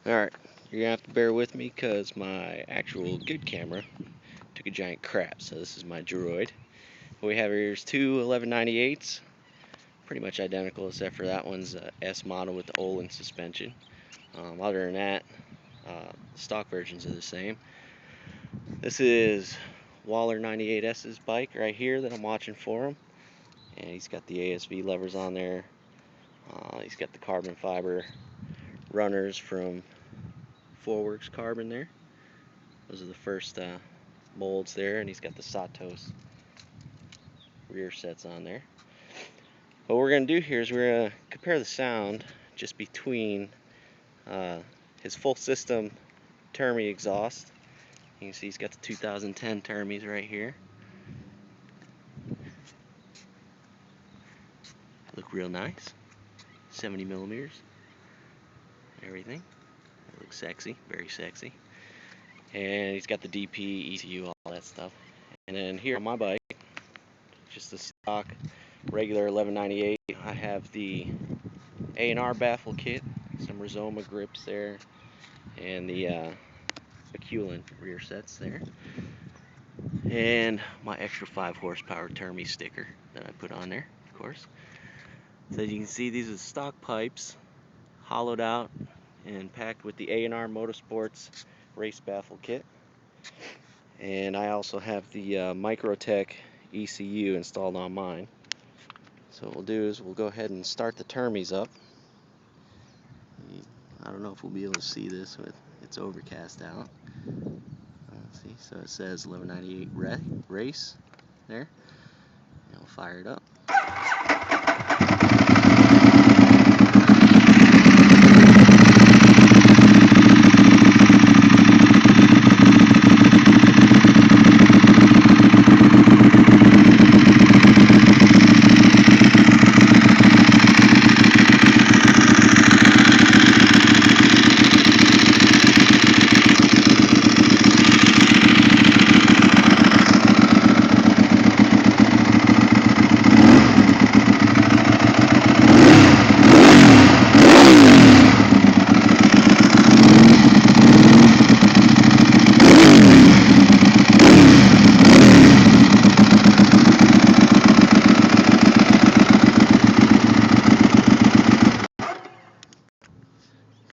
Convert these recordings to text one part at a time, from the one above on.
Alright, you're gonna have to bear with me because my actual good camera took a giant crap. So this is my Droid. What we have here is two 1198s, pretty much identical except for that one's S model with the Olin suspension. Other than that, stock versions are the same. This is Waller 98S's bike right here that I'm watching for him, and he's got the ASV levers on there. He's got the carbon fiber runners from Forworks Carbon there. Those are the first molds there, and he's got the Satos rear sets on there. What we're going to do here is we're going to compare the sound just between his full system Termy exhaust. You can see he's got the 2010 Termys right here. Look real nice. 70 millimeters. Everything. It looks sexy, very sexy. And he's got the DP ECU, all that stuff. And then here on my bike, just the stock regular 1198, I have the A&R baffle kit, some Rizoma grips there, and the Aculin rear sets there, and my extra 5 horsepower Termy sticker that I put on there, of course. So you can see these are the stock pipes, hollowed out and packed with the A&R Motorsports race baffle kit. And I also have the Microtech ECU installed on mine. So what we'll do is we'll go ahead and start the Termys up. I don't know if we'll be able to see this with it's overcast out. Let's see, so it says 1198 race there. And we'll fire it up.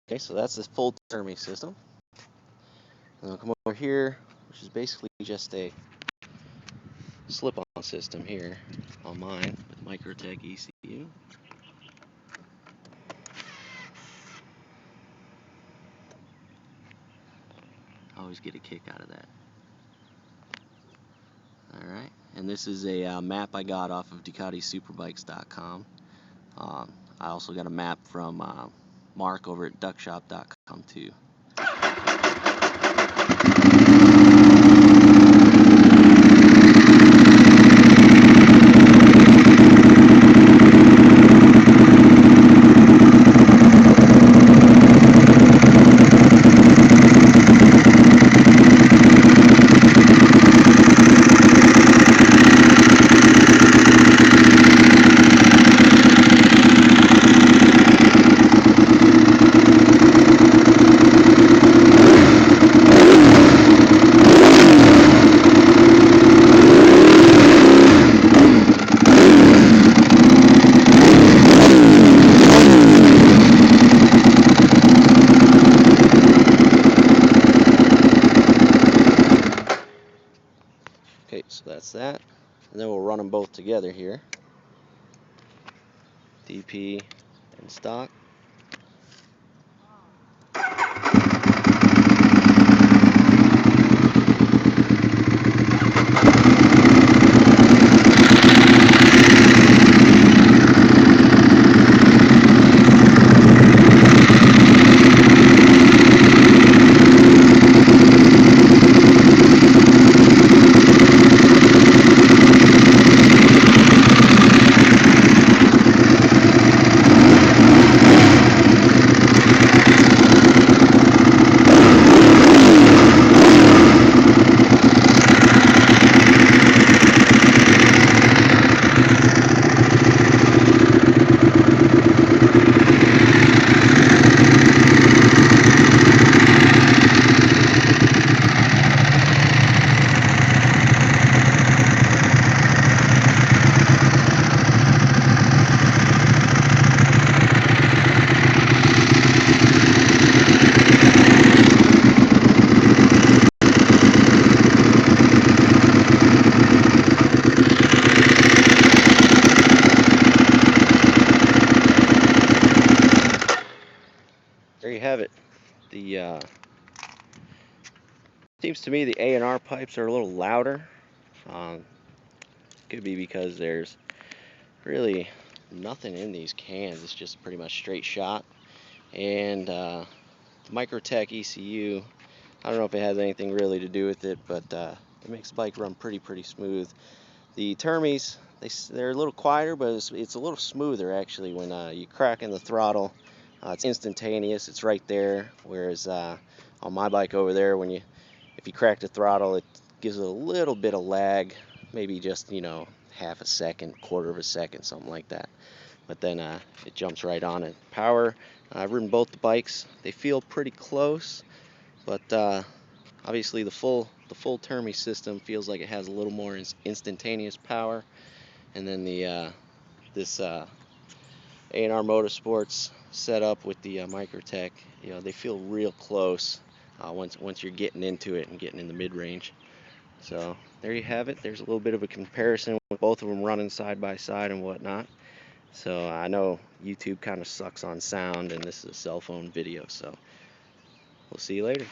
Okay, so that's the full Termy system. And I'll come over here, which is basically just a slip-on system here on mine with Microtech ECU. I always get a kick out of that. Alright, and this is a map I got off of DucatiSuperbikes.com. I also got a map from Mark over at duckshop.com too. Okay, so that's that, and then we'll run them both together here, DP and stock. there you have it. The seems to me the A&R pipes are a little louder. Could be because there's really nothing in these cans. It's just pretty much straight shot. And the Microtech ECU, I don't know if it has anything really to do with it, but it makes the bike run pretty smooth. The Termys, they're a little quieter, but it's a little smoother actually. When you crack in the throttle, it's instantaneous. It's right there. Whereas on my bike over there, if you crack the throttle, it gives it a little bit of lag, maybe just, you know, half a second, quarter of a second, something like that. But then it jumps right on it. Power, I've ridden both the bikes. They feel pretty close, but obviously the full Termy system feels like it has a little more instantaneous power. And then this A&R Motorsports setup with the Microtech, you know, they feel real close once you're getting into it and getting in the mid-range. So there you have it. There's a little bit of a comparison with both of them running side by side and whatnot. So I know YouTube kind of sucks on sound, and this is a cell phone video, so we'll see you later.